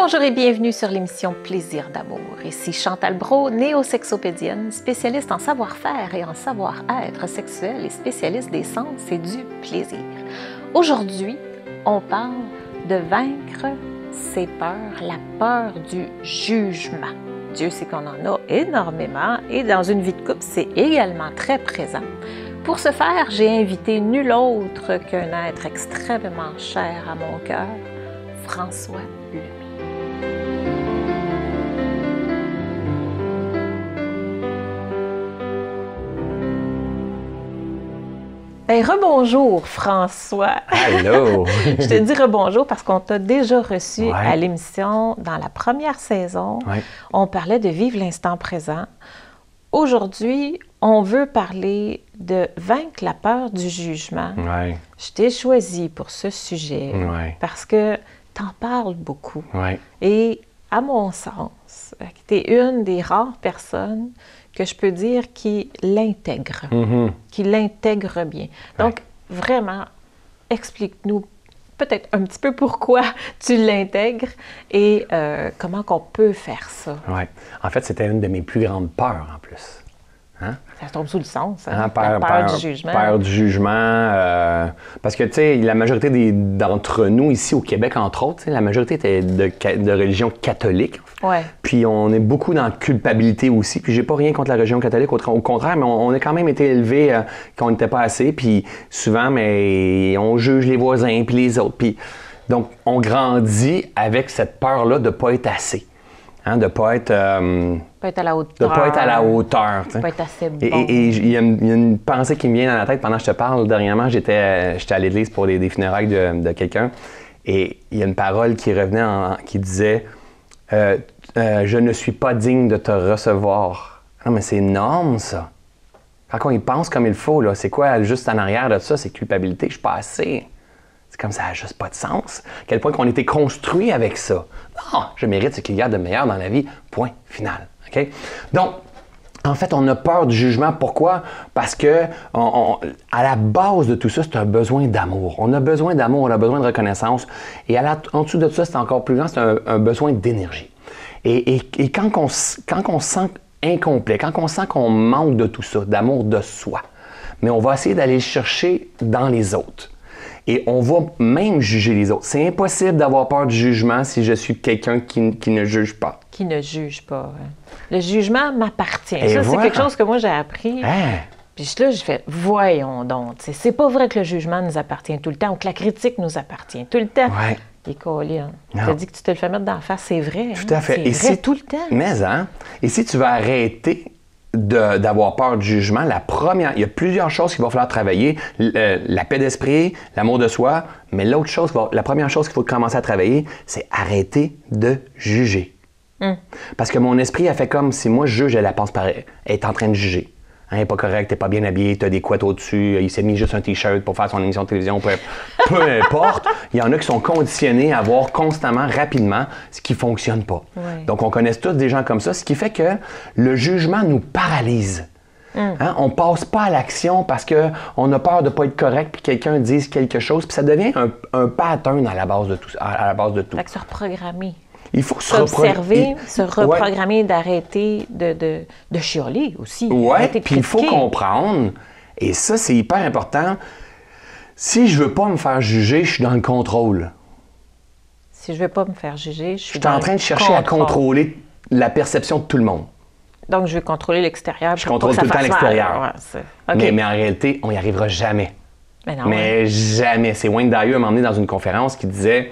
Bonjour et bienvenue sur l'émission Plaisir d'amour. Ici Chantal Brault, néo-sexopédienne, spécialiste en savoir-faire et en savoir-être sexuel et spécialiste des sens et du plaisir. Aujourd'hui, on parle de vaincre ses peurs, la peur du jugement. Dieu sait qu'on en a énormément et dans une vie de couple, c'est également très présent. Pour ce faire, j'ai invité nul autre qu'un être extrêmement cher à mon cœur, François Lemay. Ben, rebonjour François. Allô. Je te dis rebonjour parce qu'on t'a déjà reçu à l'émission dans la première saison. Ouais. On parlait de vivre l'instant présent. Aujourd'hui, on veut parler de vaincre la peur du jugement. Ouais. Je t'ai choisi pour ce sujet parce que tu en parles beaucoup. Ouais. Et à mon sens, tu es une des rares personnes que je peux dire qui l'intègre, qui l'intègre bien. Donc, vraiment, explique-nous peut-être un petit peu pourquoi tu l'intègres et comment qu'on peut faire ça. Oui. En fait, c'était une de mes plus grandes peurs, en plus. Hein? Ça tombe sous le sens, hein? La peur du jugement. Peur du jugement. Parce que, tu sais, la majorité d'entre nous, ici au Québec, entre autres, la majorité était de religion catholique. Ouais. Puis on est beaucoup dans la culpabilité aussi. Puis j'ai pas rien contre la religion catholique, au contraire, mais on a quand même été élevés qu'on n'était pas assez. Puis souvent, mais on juge les voisins puis les autres. Puis donc, on grandit avec cette peur-là de ne pas être assez. Hein, de ne pas être... pas être à la hauteur. De pas être à la hauteur. De pas être assez bon. Et il y a une pensée qui me vient dans la tête pendant que je te parle. Dernièrement, j'étais à l'église pour des funérailles de quelqu'un. Et il y a une parole qui revenait, qui disait je ne suis pas digne de te recevoir. Non, mais c'est énorme, ça. Quand on y pense comme il faut, là, c'est quoi juste en arrière de ça? C'est culpabilité, je suis pas assez. C'est comme ça n'a juste pas de sens. À quel point qu'on a été construit avec ça. Non, je mérite ce qu'il y a de meilleur dans la vie. Point final. Okay? Donc, en fait, on a peur du jugement. Pourquoi? Parce que à la base de tout ça, c'est un besoin d'amour. On a besoin d'amour, on a besoin de reconnaissance. Et en dessous de ça, c'est encore plus grand, c'est un besoin d'énergie. Et quand on se sent incomplet, quand on sent qu'on manque de tout ça, d'amour de soi, mais on va essayer d'aller le chercher dans les autres. Et on va même juger les autres. C'est impossible d'avoir peur du jugement si je suis quelqu'un qui ne juge pas. Qui ne juge pas. Hein. Le jugement m'appartient. Et ça, voilà. C'est quelque chose que moi, j'ai appris. Hein? Puis là, j'ai fait, voyons donc. C'est pas vrai que le jugement nous appartient tout le temps ou que la critique nous appartient tout le temps. Ouais. Et Colin, tu as dit que tu te le fais mettre d'en face, c'est vrai. Tout à fait. C'est vrai tout le temps. Mais, hein? Et si tu veux arrêter d'avoir peur du jugement, il y a plusieurs choses qu'il va falloir travailler. La paix d'esprit, l'amour de soi, mais la première chose qu'il faut commencer à travailler, c'est arrêter de juger. Parce que mon esprit a fait comme si moi je juge, elle pense pareil. Elle est en train de juger. Hein, elle n'est pas correcte, t'es pas bien habillé, t'as des couettes au-dessus, il s'est mis juste un t-shirt pour faire son émission de télévision, peu importe. Il y en a qui sont conditionnés à voir constamment, rapidement, ce qui ne fonctionne pas. Ouais. Donc, on connaît tous des gens comme ça, ce qui fait que le jugement nous paralyse. Hein? On ne passe pas à l'action parce qu'on a peur de ne pas être correct puis quelqu'un dise quelque chose, puis ça devient un pattern à la base de tout. Fait que se reprogrammer. Il faut s'observer, se reprogrammer, d'arrêter de chialer aussi. Oui, puis il faut comprendre, et ça, c'est hyper important, si je veux pas me faire juger, je suis dans le contrôle. Si je veux pas me faire juger, je suis en train de chercher à contrôler la perception de tout le monde. Donc, je vais contrôler l'extérieur. Je contrôle tout le temps l'extérieur. Ouais, okay. Mais en réalité, on n'y arrivera jamais. Mais jamais. C'est Wayne Dyer m'a emmené dans une conférence qui disait...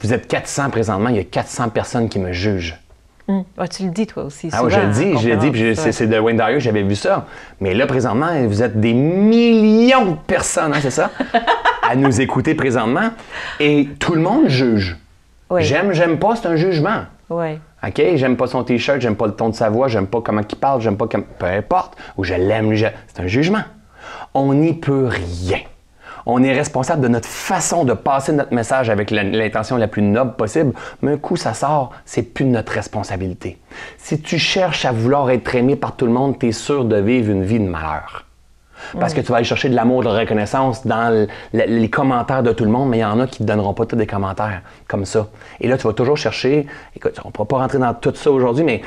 Vous êtes 400 présentement, il y a 400 personnes qui me jugent. Tu le dis toi aussi souvent. Je le dis, puis c'est de Wayne Dyer que j'avais vu ça. Mais là, présentement, vous êtes des millions de personnes, hein, c'est ça? À nous écouter présentement. Et tout le monde juge. Oui. J'aime pas, c'est un jugement. Oui. OK? J'aime pas son T-shirt, j'aime pas le ton de sa voix, j'aime pas comment il parle, j'aime pas... Peu importe. Ou je l'aime, c'est un jugement. On n'y peut rien. On est responsable de notre façon de passer notre message avec l'intention la plus noble possible, mais un coup ça sort, c'est plus de notre responsabilité. Si tu cherches à vouloir être aimé par tout le monde, tu es sûr de vivre une vie de malheur. Parce que tu vas aller chercher de l'amour, de la reconnaissance dans les commentaires de tout le monde, mais il y en a qui ne te donneront pas tous des commentaires comme ça. Et là, tu vas toujours chercher, écoute, on ne pourra pas rentrer dans tout ça aujourd'hui, mais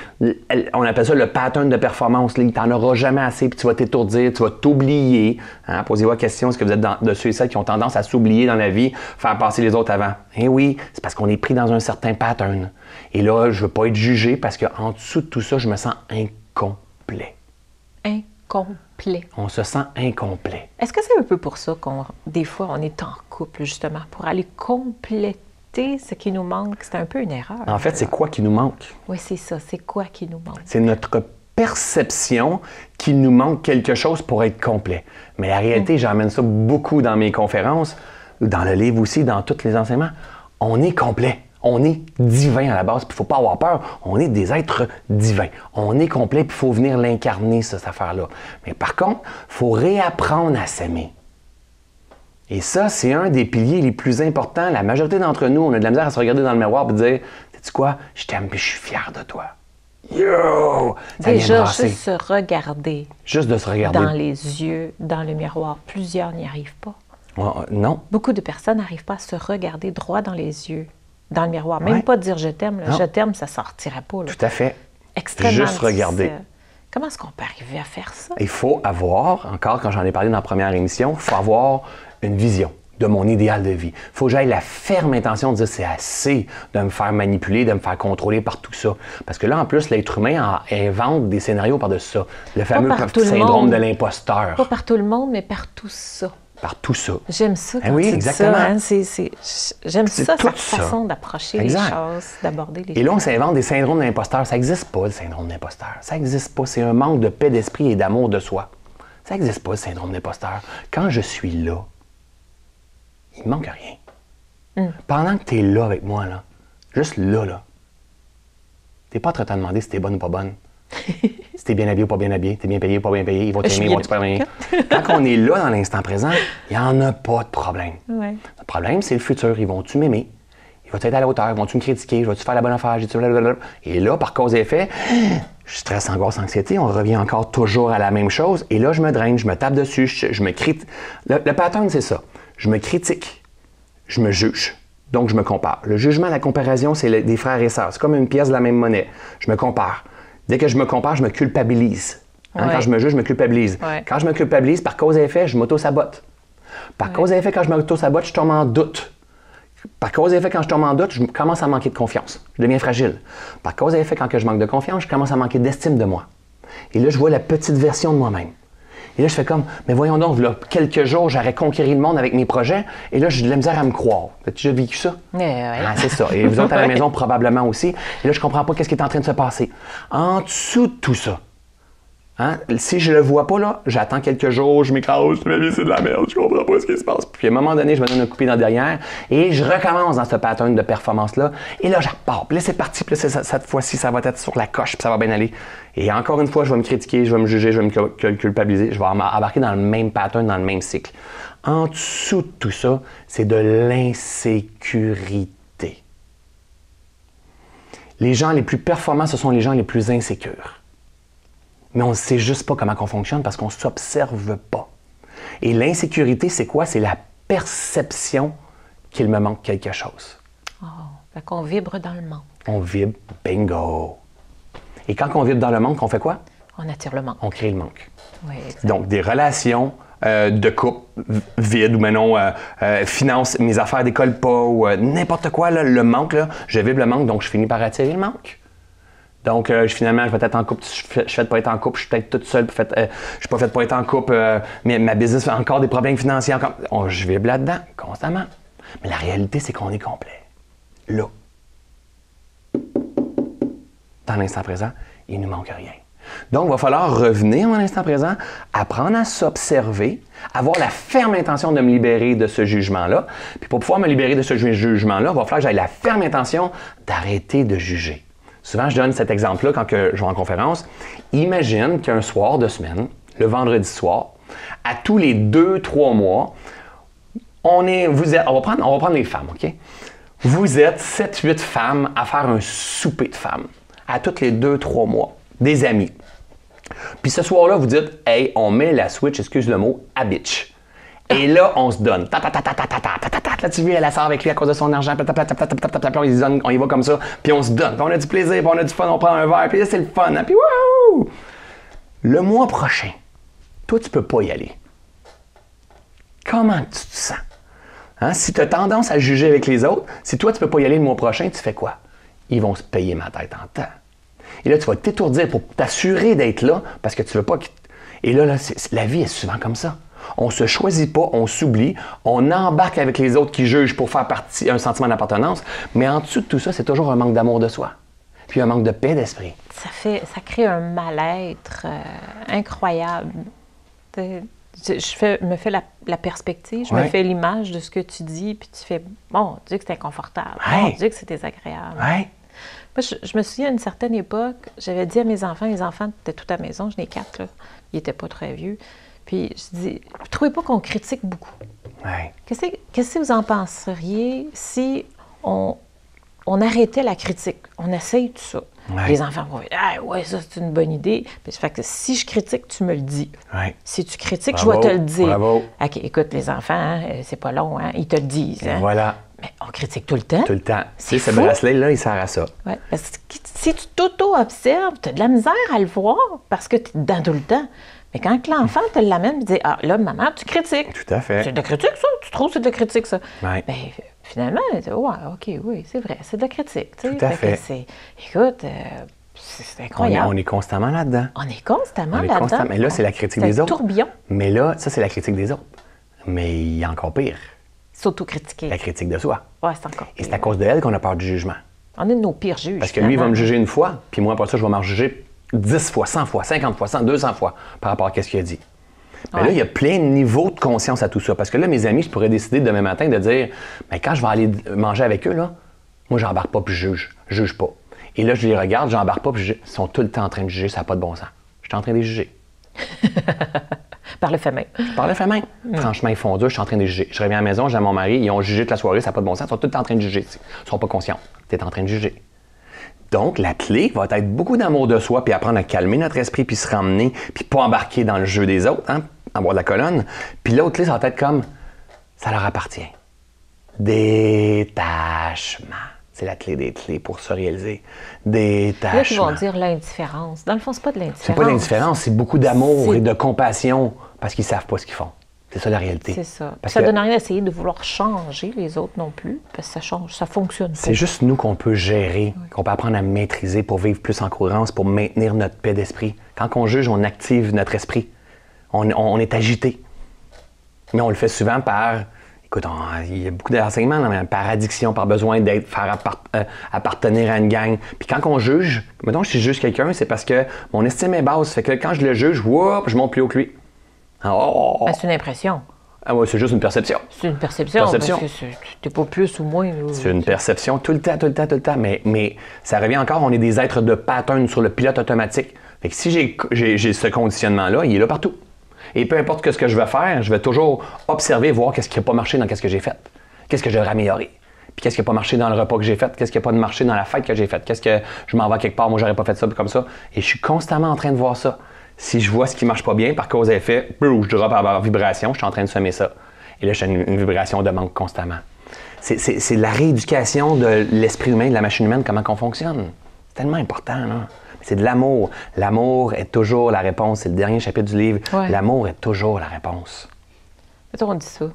on appelle ça le pattern de performance. Tu n'en auras jamais assez, puis tu vas t'étourdir, tu vas t'oublier. Hein? Posez-vous la question, est-ce que vous êtes de ceux et celles qui ont tendance à s'oublier dans la vie, faire passer les autres avant? Eh oui, c'est parce qu'on est pris dans un certain pattern. Et là, je ne veux pas être jugé parce qu'en dessous de tout ça, je me sens incomplet. Incomplet. On se sent incomplet. Est-ce que c'est un peu pour ça des fois, on est en couple, justement, pour aller compléter ce qui nous manque? C'est un peu une erreur. En fait, c'est quoi qui nous manque? Oui, c'est ça. C'est quoi qui nous manque? C'est notre perception qu'il nous manque quelque chose pour être complet. Mais la réalité, j'emmène ça beaucoup dans mes conférences, dans le livre aussi, dans tous les enseignements. On est complet. On est divin à la base, puis il ne faut pas avoir peur. On est des êtres divins. On est complet, puis il faut venir l'incarner, cette affaire-là. Mais par contre, il faut réapprendre à s'aimer. Et ça, c'est un des piliers les plus importants. La majorité d'entre nous, on a de la misère à se regarder dans le miroir et dire « Sais-tu quoi? Je t'aime, puis je suis fier de toi. » Yo! Ça Déjà, juste se regarder. Juste de se regarder. Dans les yeux, dans le miroir. Plusieurs n'y arrivent pas. Non. Beaucoup de personnes n'arrivent pas à se regarder droit dans les yeux. Dans le miroir. Même pas dire « je t'aime ». Je t'aime, ça ne sortirait pas. Là. Tout à fait. Extrêmement juste regarder. Comment est-ce qu'on peut arriver à faire ça? Il faut avoir, encore quand j'en ai parlé dans la première émission, il faut avoir une vision de mon idéal de vie. Il faut que j'aille la ferme intention de dire c'est assez de me faire manipuler, de me faire contrôler par tout ça. Parce que là, en plus, l'être humain invente des scénarios par-dessus ça. Le fameux syndrome de l'imposteur. Pas par tout le monde, mais par tout ça. Par tout ça. J'aime ça quand oui, tu exactement. dis ça. Hein? J'aime ça, cette façon d'approcher les choses, d'aborder les choses. Et là, on s'invente des syndromes d'imposteur. Ça n'existe pas, le syndrome d'imposteur. Ça n'existe pas. C'est un manque de paix d'esprit et d'amour de soi. Ça n'existe pas, le syndrome d'imposteur. Quand je suis là, il ne manque rien. Pendant que tu es là avec moi, là, juste là, tu n'es pas en train de te demander si tu es bonne ou pas bonne. Si tu es bien habillé ou pas bien habillé, tu es bien payé ou pas bien payé, ils vont t'aimer, ils vont te pas aimer. Quand on est là dans l'instant présent, il n'y en a pas de problème. Ouais. Le problème, c'est le futur. Ils vont-tu m'aimer? Ils vont-tu être à la hauteur? Ils vont-tu me critiquer? Je vais-tu faire la bonne affaire? Et là, par cause et effet, stress, angoisse, anxiété, on revient encore toujours à la même chose. Et là, je me draine, je me tape dessus, je me critique. Le pattern, c'est ça. Je me critique, je me juge. Donc, je me compare. Le jugement, la comparaison, c'est des frères et sœurs. C'est comme une pièce de la même monnaie. Je me compare. Dès que je me compare, je me culpabilise. Hein, ouais. Quand je me juge, je me culpabilise. Ouais. Quand je me culpabilise, par cause et effet, je m'auto-sabote. Par cause et effet, quand je m'auto-sabote, je tombe en doute. Par cause et effet, quand je tombe en doute, je commence à manquer de confiance. Je deviens fragile. Par cause et effet, quand je manque de confiance, je commence à manquer d'estime de moi. Et là, je vois la petite version de moi-même. Et là, je fais comme, mais voyons donc, là, quelques jours, j'aurais conquéri le monde avec mes projets, et là, j'ai de la misère à me croire. As-tu déjà vécu ça? Ah, c'est ça. Et vous autres à la maison, probablement aussi. Et là, je comprends pas qu'est-ce qui est en train de se passer. En dessous de tout ça, hein, si je le vois pas, là, j'attends quelques jours, je m'écrase, ma vie, c'est de la merde, je comprends pas ce qui se passe. Puis à un moment donné, je me donne un coup de pied dans le derrière, et je recommence dans ce pattern de performance-là, et là, je repars. Puis là, c'est parti, puis là, cette fois-ci, ça va être sur la coche, puis ça va bien aller. Et encore une fois, je vais me critiquer, je vais me juger, je vais me culpabiliser, je vais embarquer dans le même pattern, dans le même cycle. En dessous de tout ça, c'est de l'insécurité. Les gens les plus performants, ce sont les gens les plus insécures. Mais on ne sait juste pas comment on fonctionne parce qu'on ne s'observe pas. Et l'insécurité, c'est quoi? C'est la perception qu'il me manque quelque chose. Oh, fait qu'on vibre dans le manque. On vibre, bingo! Et quand on vibre dans le manque, on fait quoi? On attire le manque. On crée le manque. Oui, exact. Donc, des relations de couple vides ou maintenant finance, mes affaires décollent pas ou n'importe quoi, là, le manque, là, je vibre le manque, donc je finis par attirer le manque. Donc, finalement, je vais être en couple, je suis faite pour être en couple, je suis peut-être toute seule, je suis pas faite pour être en couple, mais ma business a encore des problèmes financiers. Je vibre là-dedans, constamment. Mais la réalité, c'est qu'on est complet. Là. Dans l'instant présent, il ne nous manque rien. Donc, il va falloir revenir dans l'instant présent, apprendre à s'observer, avoir la ferme intention de me libérer de ce jugement-là. Puis pour pouvoir me libérer de ce jugement-là, il va falloir que j'aie la ferme intention d'arrêter de juger. Souvent, je donne cet exemple-là quand je vais en conférence. Imagine qu'un soir de semaine, le vendredi soir, à tous les 2-3 mois, on va prendre les femmes, OK? Vous êtes 7-8 femmes à faire un souper de femmes à tous les 2-3 mois. Des amis. Puis ce soir-là, vous dites, hey, on met la switch, excuse le mot, à bitch. Et là, on se donne. Là, tu vois, elle sort avec lui à cause de son argent. On y va comme ça. Puis on se donne. Puis on a du plaisir, puis on a du fun, on prend un verre. Puis là, c'est le fun. Hein? Puis wouh! Le mois prochain, toi, tu peux pas y aller. Comment tu te sens? Hein? Si tu as tendance à juger avec les autres, si toi, tu peux pas y aller le mois prochain, tu fais quoi? Ils vont se payer ma tête en temps. Et là, tu vas t'étourdir pour t'assurer d'être là parce que tu veux pas que... Et là, la vie est souvent comme ça. On se choisit pas, on s'oublie, on embarque avec les autres qui jugent pour faire partie, un sentiment d'appartenance, mais en dessous de tout ça, c'est toujours un manque d'amour de soi, puis un manque de paix d'esprit. Ça crée un mal-être incroyable. Je me fais la perspective, je me fais l'image de ce que tu dis, puis tu fais, bon Dieu que c'est inconfortable, bon Dieu que c'est désagréable. Ouais. Moi, je me souviens, à une certaine époque, j'avais dit à mes enfants étaient tous à la maison, j'en ai 4, là. Ils n'étaient pas très vieux. Puis je dis, vous ne trouvez pas qu'on critique beaucoup? Ouais. Qu'est-ce que vous en penseriez si on arrêtait la critique? On essaye tout ça. Ouais. Les enfants vont dire, ah ouais, ça c'est une bonne idée. Puis ça fait que si je critique, tu me le dis. Ouais. Si tu critiques, Bravo, je vais te le dire. Bravo. OK, écoute, les enfants, hein, c'est pas long, hein, ils te le disent. Hein. Voilà. Mais on critique tout le temps. Tout le temps. C'est ce fou. bracelet-là, il sert à ça. Ouais, parce que si tu t'auto-observes, tu as de la misère à le voir parce que tu es dedans tout le temps. Mais quand l'enfant te l'amène et dit, ah là, maman, tu critiques. Tout à fait. C'est de la critique, ça? Tu trouves que c'est de la critique, ça? Ouais. Bien, finalement, elle dit, ouais, OK, oui, c'est vrai, c'est de la critique. Tu sais. Tout à fait. Écoute, c'est incroyable. On est constamment là-dedans. On est constamment là-dedans. Mais là, c'est la critique des C'est un autres. tourbillon. Mais là, ça, c'est la critique des autres. Mais il y a encore pire. S'auto-critiquer. La critique de soi. Ouais, c'est encore Et pire. c'est à cause de elle qu'on a peur du jugement. On est de nos pires juges. Parce que lui, il va me finalement. juger une fois, puis moi, après ça, je vais m'en juger 10 fois, 100 fois, 50 fois, 100, 200 fois par rapport à ce qu'il a dit. Mais Ouais. là, il y a plein de niveaux de conscience à tout ça. Parce que là, mes amis, je pourrais décider demain matin de dire, mais quand je vais aller manger avec eux, là, moi, j'embarque pas puis je juge pas. Et là, je les regarde, j'embarque pas puis ils sont tout le temps en train de juger, ça n'a pas de bon sens. Je suis en train de les juger. Par le fait même. Par le fait même. Franchement, ils font dur, je suis en train de les juger. Je reviens à la maison, j'ai mon mari, ils ont jugé toute la soirée, ça n'a pas de bon sens, ils sont tout le temps en train de juger. Ils sont pas conscients. Tu es en train de juger. Donc, la clé va être beaucoup d'amour de soi, puis apprendre à calmer notre esprit, puis se ramener, puis pas embarquer dans le jeu des autres, hein, avoir de la colonne. Puis l'autre clé, ça va être comme, ça leur appartient. Détachement. C'est la clé des clés pour se réaliser. Détachement. Là, ils vont dire l'indifférence. Dans le fond, c'est pas de l'indifférence. C'est pas de l'indifférence, c'est beaucoup d'amour C'est- et de compassion, parce qu'ils savent pas ce qu'ils font. C'est ça la réalité. C'est ça. Parce Ça que donne rien d'essayer de vouloir changer les autres non plus, parce que ça change, ça fonctionne pas. c'est juste nous qu'on peut gérer, qu'on peut apprendre à maîtriser pour vivre plus en cohérence, pour maintenir notre paix d'esprit. Quand on juge, on active notre esprit. On est agité. Mais on le fait souvent par... Écoute, il y a beaucoup d'enseignements, là, mais par addiction, par besoin d'être, appartenir à une gang. Puis quand on juge, mettons si je juge quelqu'un, c'est parce que mon estime est basse. Fait que quand je le juge, whoop, je monte plus haut que lui. Oh! Ben, c'est une impression. Ah ouais, c'est juste une perception. C'est une perception. Perception. Parce que t'es pas plus ou moins. Là. C'est une perception tout le temps, tout le temps, tout le temps. Mais ça revient encore, on est des êtres de pattern sur le pilote automatique. Fait que si j'ai ce conditionnement-là, il est là partout. Et peu importe ce que je vais faire, je vais toujours observer, voir qu'est-ce qui n'a pas marché dans qu'est-ce que j'ai fait. Qu'est-ce que je devrais améliorer. Puis qu'est-ce qui n'a pas marché dans le repas que j'ai fait. Qu'est-ce qui n'a pas marché dans la fête que j'ai faite. Qu'est-ce que je m'en vais quelque part, moi j'aurais pas fait ça comme ça. Et je suis constamment en train de voir ça. Si je vois ce qui marche pas bien, par cause à effet, je drop à vibration, je suis en train de semer ça. Et là, j'ai une vibration de manque constamment. C'est la rééducation de l'esprit humain, de la machine humaine, comment on fonctionne. C'est tellement important, là. C'est de l'amour. L'amour est toujours la réponse. C'est le dernier chapitre du livre. Ouais. L'amour est toujours la réponse. Mettons, on dit ça.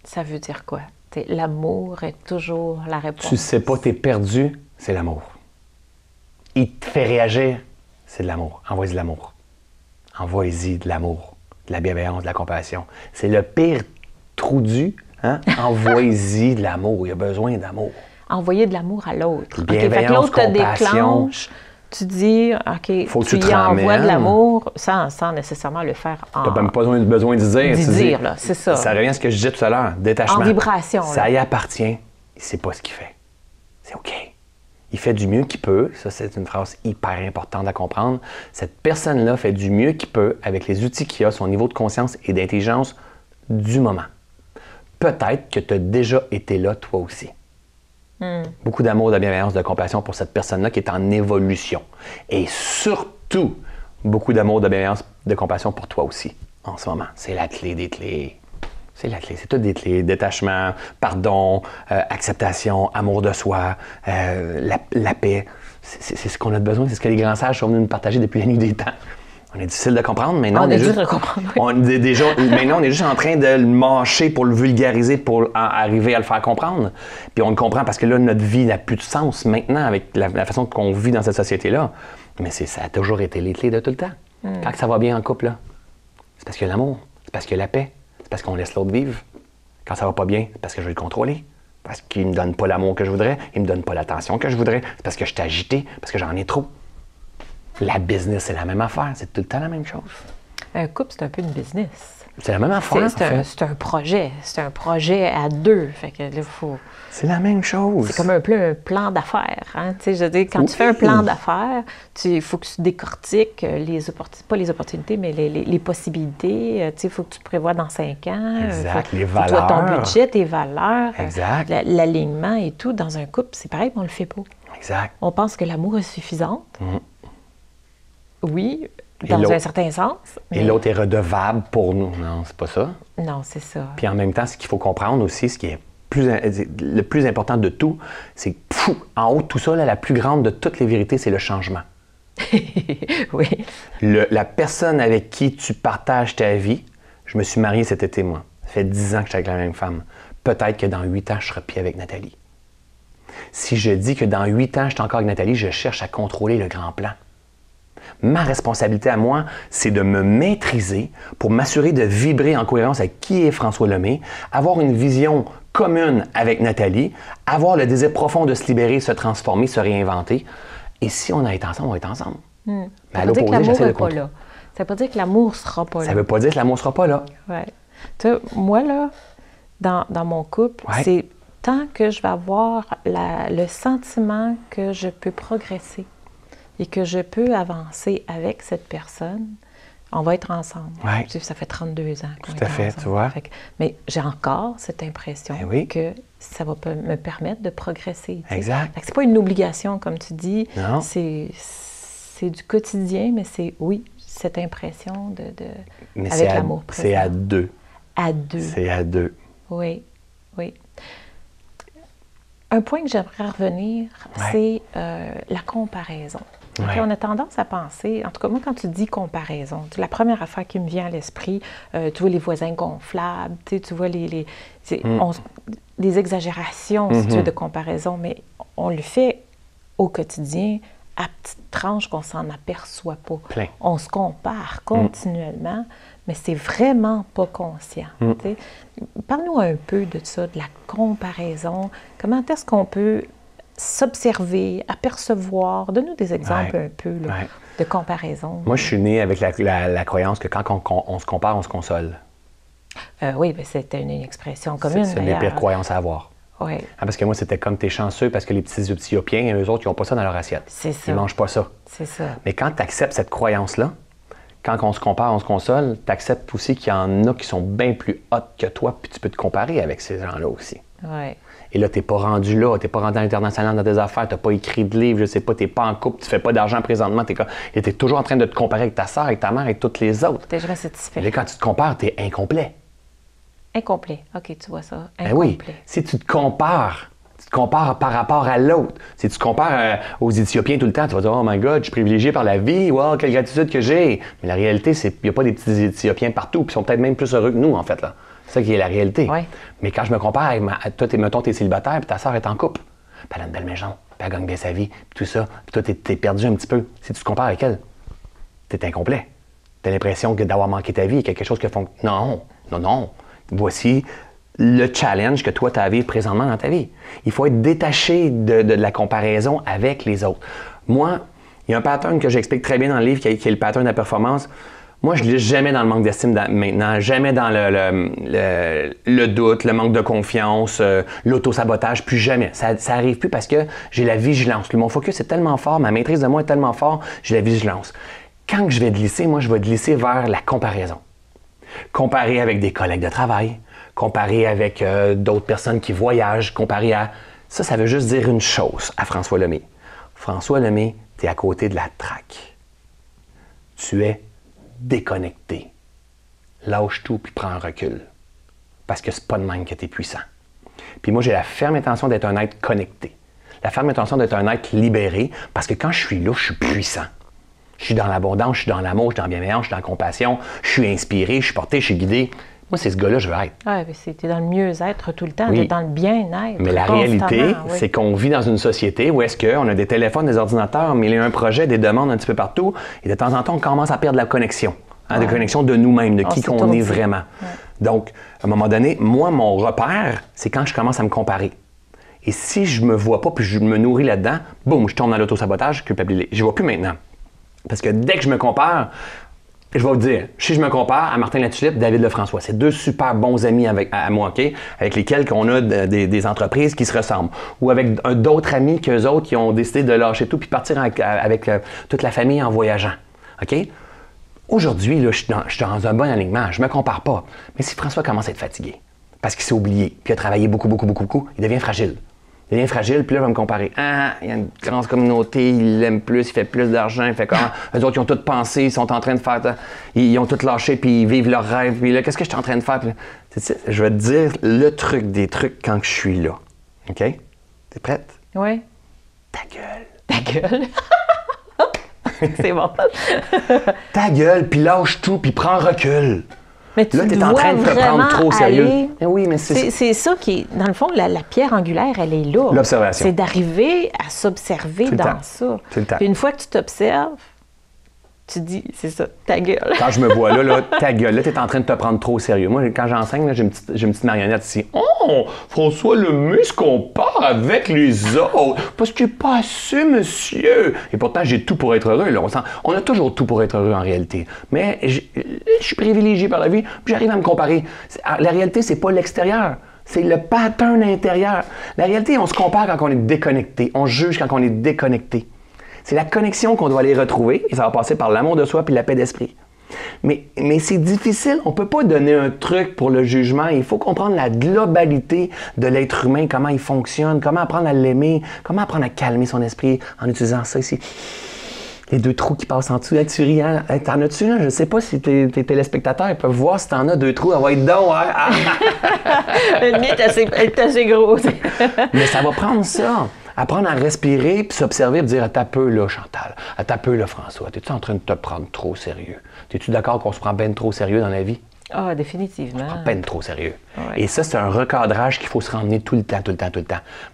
Ça veut dire quoi? L'amour est toujours la réponse. Tu sais pas, t'es perdu, c'est l'amour. Il te fait réagir, c'est de l'amour. Envoie-y de l'amour. Envoie-y de l'amour, de la bienveillance, de la compassion. C'est le pire trou du, hein? Envoie-y de l'amour. Il a besoin d'amour. Envoyer de l'amour à l'autre. OK, fait que Bienveillance, l'autre te compassion. déclenche, tu dis, OK, Faut que tu tu y te envoies ramènes. de l'amour sans nécessairement le faire en... T'as même pas besoin de dire. D'y Tu dis- dire, là, c'est ça. Ça revient à ce que je disais tout à l'heure, détachement. En vibration, Ça là. y appartient, il sait pas ce qu'il fait. C'est OK. Il fait du mieux qu'il peut. Ça, c'est une phrase hyper importante à comprendre. Cette personne-là fait du mieux qu'il peut avec les outils qu'il a, son niveau de conscience et d'intelligence du moment. Peut-être que tu as déjà été là, toi aussi. Beaucoup d'amour, de bienveillance, de compassion pour cette personne-là qui est en évolution. Et surtout, beaucoup d'amour, de bienveillance, de compassion pour toi aussi, en ce moment. C'est la clé des clés. C'est la clé, c'est toutes des clés. Détachement, pardon, acceptation, amour de soi, la paix. C'est ce qu'on a besoin, c'est ce que les grands sages sont venus nous partager depuis la nuit des temps. On est difficile de comprendre, mais non, on est juste de comprendre. Oui. Maintenant, on est juste en train de le mâcher pour le vulgariser, pour arriver à le faire comprendre. Puis on le comprend parce que là, notre vie n'a plus de sens maintenant avec la façon qu'on vit dans cette société-là. Mais ça a toujours été les clés de tout le temps. Quand ça va bien en couple, là, c'est parce qu'il y a l'amour, c'est parce qu'il y a la paix, c'est parce qu'on laisse l'autre vivre. Quand ça va pas bien, c'est parce que je vais le contrôler. Parce qu'il ne me donne pas l'amour que je voudrais, il ne me donne pas l'attention que je voudrais, c'est parce que je suis agité, parce que j'en ai trop. La business, c'est la même affaire, c'est tout le temps la même chose. Un couple, c'est un peu une business. C'est la même affaire. C'est un projet à deux. Fait que là, faut... C'est la même chose. C'est comme un peu un plan d'affaires. Hein? Je veux dire, quand tu fais un plan d'affaires, il faut que tu décortiques pas les opportunités, mais les possibilités. Il faut que tu prévois dans 5 ans. Exact, les valeurs. Toi, ton budget, tes valeurs. Exact. L'alignement et tout. Dans un couple, c'est pareil, mais on le fait pas. Exact. On pense que l'amour est suffisant. Oui, Et dans un certain sens. Et l'autre est redevable pour nous. Non, c'est pas ça. Non, c'est ça. Puis en même temps, ce qu'il faut comprendre aussi, ce qui est le plus important de tout, c'est que en haut de tout ça, là, la plus grande de toutes les vérités, c'est le changement. Oui. La personne avec qui tu partages ta vie, je me suis marié cet été, moi. Ça fait 10 ans que je suis avec la même femme. Peut-être que dans 8 ans, je serai plus avec Nathalie. Si je dis que dans 8 ans, je suis encore avec Nathalie, je cherche à contrôler le grand plan. Ma responsabilité à moi, c'est de me maîtriser pour m'assurer de vibrer en cohérence avec qui est François Lemay, avoir une vision commune avec Nathalie, avoir le désir profond de se libérer, se transformer, se réinventer. Et si on a été ensemble, on va être ensemble. Mais à l'opposé, j'essaie de contrôler. Ça ne veut pas dire que l'amour ne sera pas là. Ça ne veut pas dire que l'amour ne sera pas là. Ouais. Tu sais, moi, là, dans mon couple, c'est tant que je vais avoir le sentiment que je peux progresser et que je peux avancer avec cette personne, on va être ensemble. Ouais. Tu sais, ça fait 32 ans qu'on est ensemble. Tout à fait, tu vois. Mais j'ai encore cette impression que ça va me permettre de progresser. Exact. C'est pas une obligation, comme tu dis. Non. C'est du quotidien, mais c'est, cette impression mais avec l'amour présent. C'est à deux. À deux. C'est à deux. Oui, oui. Un point que j'aimerais revenir, c'est la comparaison. Okay, on a tendance à penser, en tout cas moi quand tu dis comparaison, la première affaire qui me vient à l'esprit, tu vois les voisins gonflables, tu vois des exagérations si tu veux, de comparaison, mais on le fait au quotidien à petites tranches qu'on s'en aperçoit pas. Plein. On se compare continuellement, mais c'est vraiment pas conscient. Parle-nous un peu de ça, de la comparaison. Comment est-ce qu'on peut s'observer, apercevoir? Donne-nous des exemples un peu là, de comparaison. Moi, je suis né avec la croyance que quand on se compare, on se console. Oui, bien, c'était une expression commune. C'est une des pires croyances à avoir. Oui. Parce que moi, c'était comme t'es chanceux parce que les petits Éthiopiens, eux autres, ils n'ont pas ça dans leur assiette. C'est ça. Ils ne mangent pas ça. C'est ça. Mais quand tu acceptes cette croyance-là, quand on se compare, on se console, tu acceptes aussi qu'il y en a qui sont bien plus hautes que toi, puis tu peux te comparer avec ces gens-là aussi. Oui. Et là, tu n'es pas rendu là, tu n'es pas rendu à l'international dans tes affaires, tu n'as pas écrit de livre, je sais pas, tu n'es pas en couple, tu ne fais pas d'argent présentement, tu es toujours en train de te comparer avec ta soeur, avec ta mère, avec toutes les autres. Tu n'es jamais satisfait. Et quand tu te compares, tu es incomplet. Incomplet. OK, tu vois ça. Incomplet. Ben oui. Si tu te compares par rapport à l'autre. Si tu te compares aux Éthiopiens tout le temps, tu vas dire « Oh my God, je suis privilégié par la vie, wow, quelle gratitude que j'ai! » Mais la réalité, c'est qu'il n'y a pas des petits Éthiopiens partout, puis ils sont peut-être même plus heureux que nous, en fait, là. C'est ça qui est la réalité. Ouais. Mais quand je me compare avec toi, mettons, t'es célibataire, puis ta soeur est en couple, puis elle a une belle maison, puis elle gagne bien sa vie, puis tout ça, puis toi, t'es perdu un petit peu. Si tu te compares avec elle, t'es incomplet. T'as l'impression que d'avoir manqué ta vie est quelque chose que font... Non. Voici le challenge que toi, tu as à vivre présentement dans ta vie. Il faut être détaché de la comparaison avec les autres. Moi, il y a un pattern que j'explique très bien dans le livre qui est le pattern de la performance. Moi, je ne lis jamais dans le manque d'estime maintenant, jamais dans le doute, le manque de confiance, l'auto-sabotage, plus jamais. Ça n'arrive plus parce que j'ai la vigilance. Mon focus est tellement fort, ma maîtrise de moi est tellement fort, j'ai la vigilance. Quand je vais glisser, moi, je vais glisser vers la comparaison. Comparer avec des collègues de travail, comparer avec d'autres personnes qui voyagent, comparer à... Ça veut juste dire une chose à François Lemay. François Lemay, tu es à côté de la traque. Tu es déconnecté. Lâche tout puis prends un recul. Parce que c'est pas de même que tu es puissant. Puis moi, j'ai la ferme intention d'être un être connecté. La ferme intention d'être un être libéré parce que quand je suis là, je suis puissant. Je suis dans l'abondance, je suis dans l'amour, je suis dans la bienveillance, je suis dans la compassion, je suis inspiré, je suis porté, je suis guidé. Moi, c'est ce gars-là que je veux être. Oui, mais tu es dans le mieux-être tout le temps, Oui. tu es dans le bien-être. Mais la réalité, c'est qu'on vit dans une société où est-ce qu'on a des téléphones, des ordinateurs, mais il y a un projet, des demandes un petit peu partout, et de temps en temps, on commence à perdre la connexion. Hein, la connexion de nous-mêmes, de qui qu'on est vraiment. Ouais. Donc, à un moment donné, moi, mon repère, c'est quand je commence à me comparer. Et si je me vois pas, puis je me nourris là-dedans, boum, je tombe dans l'autosabotage, culpabilité. Je ne vois plus maintenant. Parce que dès que je me compare, je vais vous dire, si je me compare à Martin Latulippe, David Lefrançois, c'est deux super bons amis à moi, OK? Avec lesquels on a des entreprises qui se ressemblent. Ou avec d'autres amis qu'eux autres qui ont décidé de lâcher tout puis partir avec toute la famille en voyageant. OK? Aujourd'hui, là, je suis dans un bon alignement, je ne me compare pas. Mais si François commence à être fatigué, parce qu'il s'est oublié, puis a travaillé beaucoup, il devient fragile. Il devient fragile, puis là, il va me comparer. Ah, il y a une grande communauté, il l'aime plus, il fait plus d'argent, il fait comment? Eux autres, ils ont tout pensé, ils sont en train de faire... Ils ont tout lâché, puis ils vivent leurs rêves. Puis là, qu'est-ce que je suis en train de faire? Puis là, je vais te dire le truc des trucs quand je suis là. OK? T'es prête? Oui. Ta gueule. Ta gueule. C'est bon. Ta gueule, puis lâche tout, puis prends recul. Mais tu là, tu es en train de te prendre trop au sérieux. Oui, mais c'est ça qui est, dans le fond, la pierre angulaire, elle est là. L'observation. C'est d'arriver à s'observer dans ça. Tout le temps. Puis une fois que tu t'observes, tu dis, c'est ça, ta gueule. Quand je me vois là, ta gueule, là, tu es en train de te prendre trop au sérieux. Moi, quand j'enseigne, j'ai une petite marionnette ici. Oh, François Lemay se compare avec les autres. Parce qu'il n'est pas assez, monsieur. Et pourtant, j'ai tout pour être heureux. Là. On a toujours tout pour être heureux en réalité. Mais je suis privilégié par la vie, puis j'arrive à me comparer. La réalité, c'est pas l'extérieur. C'est le pattern intérieur. La réalité, on se compare quand on est déconnecté. On juge quand on est déconnecté. C'est la connexion qu'on doit aller retrouver et ça va passer par l'amour de soi puis la paix d'esprit. Mais c'est difficile. On ne peut pas donner un truc pour le jugement. Il faut comprendre la globalité de l'être humain, comment il fonctionne, comment apprendre à l'aimer, comment apprendre à calmer son esprit en utilisant ça ici. Les deux trous qui passent en dessous. Hey, tu ris, hein? Hey, t'en as-tu, là? Je ne sais pas si tes téléspectateurs ils peuvent voir si t'en as deux trous. Elle va être donc, hein? Le mien est assez gros. Mais ça va prendre ça. Apprendre à respirer, puis s'observer, puis dire « À ta peu, là, Chantal. À ta peu, là, François. T'es-tu en train de te prendre trop au sérieux? T'es-tu d'accord qu'on se prend ben trop au sérieux dans la vie? » Ah, définitivement. On se prend ben trop au sérieux. Ouais. Et ça, c'est un recadrage qu'il faut se ramener tout le temps.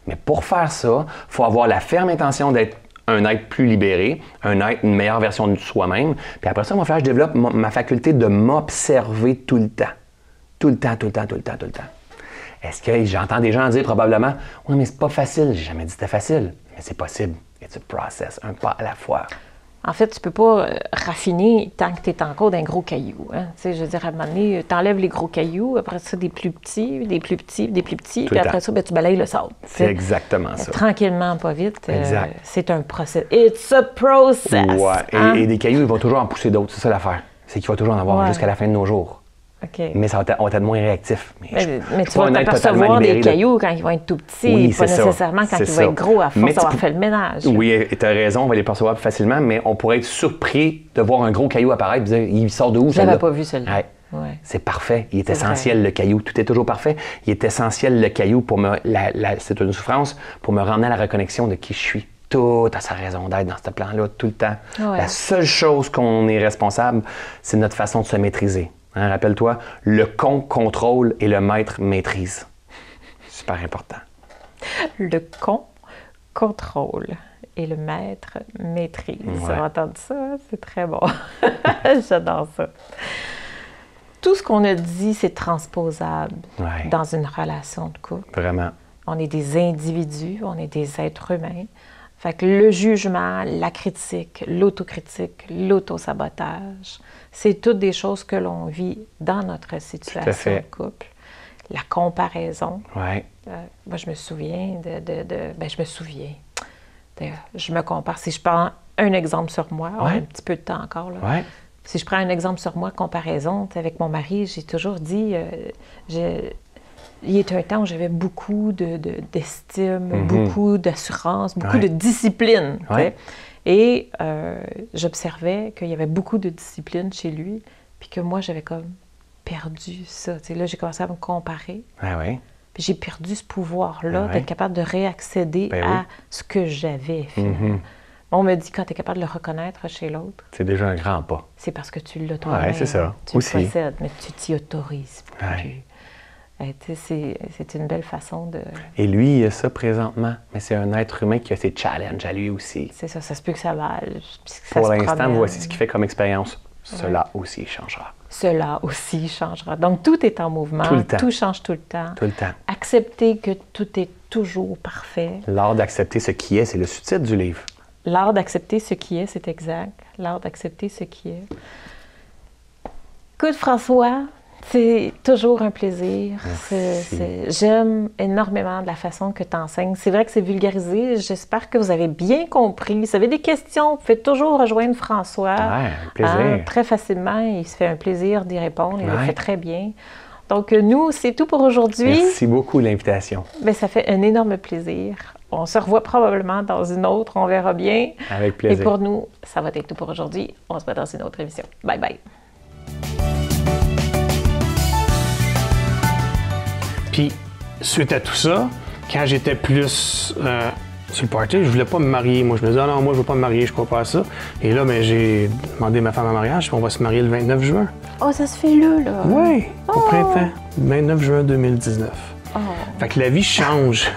Mais pour faire ça, il faut avoir la ferme intention d'être un être plus libéré, une meilleure version de soi-même. Puis après ça, je développe ma faculté de m'observer tout le temps. Tout le temps. Est-ce que j'entends des gens dire probablement « Oui, mais c'est pas facile. J'ai jamais dit que c'était facile. » Mais c'est possible. It's a process, un pas à la fois. En fait, tu peux pas raffiner tant que tu es encore d'un gros caillou. Hein? Tu sais, je veux dire, à un moment donné, tu enlèves les gros cailloux, après ça, des plus petits, puis après ça, tu balayes le sable. C'est exactement ça. Tranquillement, pas vite. Exact. C'est un process. It's a process! Ouais. Hein? Et des cailloux, ils vont toujours en pousser d'autres. C'est ça l'affaire. C'est qu'il va toujours en avoir jusqu'à la fin de nos jours. Okay. Mais on va être moins réactif. Mais tu vas t'apercevoir des cailloux quand ils vont être tout petits, oui, pas nécessairement quand ils vont être gros à force d'avoir fait le ménage. Oui, tu as raison, on va les percevoir plus facilement, mais on pourrait être surpris de voir un gros caillou apparaître et dire il sort de où, je l'avais pas vu celui-là. Ouais. C'est parfait. Il est essentiel, le caillou. Tout est toujours parfait. Il est essentiel, le caillou, pour c'est une souffrance, pour me ramener à la reconnexion de qui je suis. Tout a sa raison d'être dans ce plan-là, tout le temps. Ouais. La seule chose qu'on est responsable, c'est notre façon de se maîtriser. Hein, rappelle-toi, le con contrôle et le maître maîtrise. Super important. Le con contrôle et le maître maîtrise. Ouais. Ça va entendre ça, c'est très bon. J'adore ça. Tout ce qu'on a dit, c'est transposable dans une relation de couple. Vraiment. On est des individus, on est des êtres humains. Fait que le jugement, la critique, l'autocritique, l'autosabotage, c'est toutes des choses que l'on vit dans notre situation de couple. La comparaison. Ouais. Moi, je me souviens je me compare. Si je prends un exemple sur moi, on a un petit peu de temps encore, là. Ouais. Si je prends un exemple sur moi, comparaison, avec mon mari, j'ai toujours dit... il y a un temps où j'avais beaucoup d'estime, beaucoup d'assurance, beaucoup de discipline. Et j'observais qu'il y avait beaucoup de discipline chez lui, puis que moi, j'avais comme perdu ça. Tu sais, là, j'ai commencé à me comparer. Ah oui. Puis j'ai perdu ce pouvoir-là, Ouais. d'être capable de réaccéder Ben à oui. ce que j'avais, finalement. On me dit, quand tu es capable de le reconnaître chez l'autre, C'est déjà un grand pas. c'est parce que tu l'as toi-même. Ouais, c'est ça. Tu Aussi. le possèdes, mais tu t'y autorises plus. Ouais. Tu sais, c'est une belle façon de... Et lui, il a ça présentement, mais c'est un être humain qui a ses challenges à lui aussi. C'est ça, ça se peut que ça va... Pour l'instant, voici ce qu'il fait comme expérience. Cela aussi changera. Cela aussi changera. Donc, tout est en mouvement. Tout le temps. Tout change tout le temps. Tout le temps. Accepter que tout est toujours parfait. L'art d'accepter ce qui est, c'est le sous-titre du livre. L'art d'accepter ce qui est, c'est exact. L'art d'accepter ce qui est. Écoute, François, c'est toujours un plaisir. J'aime énormément de la façon que tu enseignes. C'est vrai que c'est vulgarisé. J'espère que vous avez bien compris. Si vous avez des questions, vous pouvez toujours rejoindre François. Ouais, avec plaisir. Très facilement. Il se fait un plaisir d'y répondre. Il le fait très bien. Donc, nous, c'est tout pour aujourd'hui. Merci beaucoup de l'invitation. Bien, ça fait un énorme plaisir. On se revoit probablement dans une autre. On verra bien. Avec plaisir. Et pour nous, ça va être tout pour aujourd'hui. On se voit dans une autre émission. Bye bye. Puis, suite à tout ça, quand j'étais plus sur le party, je voulais pas me marier. Moi, je me disais, ah non, moi, je veux pas me marier, je crois pas à ça. Et là, ben, j'ai demandé ma femme en mariage, puis on va se marier le 29 juin. Oh, ça se fait là. Oui, au printemps, 29 juin 2019. Oh. Fait que la vie change.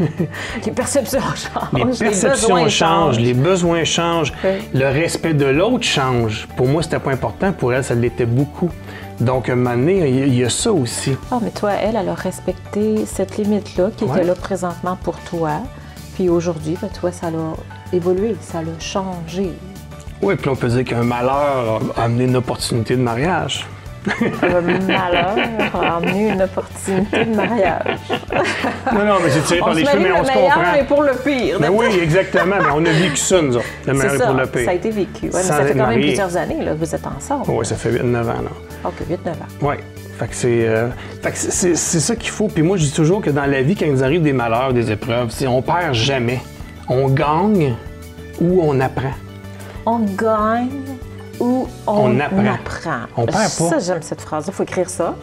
Les perceptions changent. Les perceptions changent, les besoins changent, le respect de l'autre change. Pour moi, c'était pas important. Pour elle, ça l'était beaucoup. Donc, à un moment donné, il y a ça aussi. Oh, mais toi, elle a respecté cette limite-là qui était là présentement pour toi. Puis aujourd'hui, ben, toi, ça l'a évolué, ça l'a changé. Oui, puis on peut dire qu'un malheur a amené une opportunité de mariage. Le malheur a amené une opportunité de mariage. Non, mais c'est tiré par les cheveux, mais on se comprend. Mais pour le pire. Mais oui, exactement. Mais on a vécu ça, nous autres. Le meilleur pour le pire. Ça a été vécu. Ouais, mais ça fait quand même plusieurs années, là. Vous êtes ensemble. Oui, ça fait 8-9 ans, là. OK, 8-9 ans. Oui. Fait que c'est ça qu'il faut. Puis moi, je dis toujours que dans la vie, quand il nous arrive des malheurs, des épreuves, on perd jamais. On gagne ou on apprend. On gagne ou on apprend. On perd pas. Ça, j'aime cette phrase-là. Il faut écrire ça.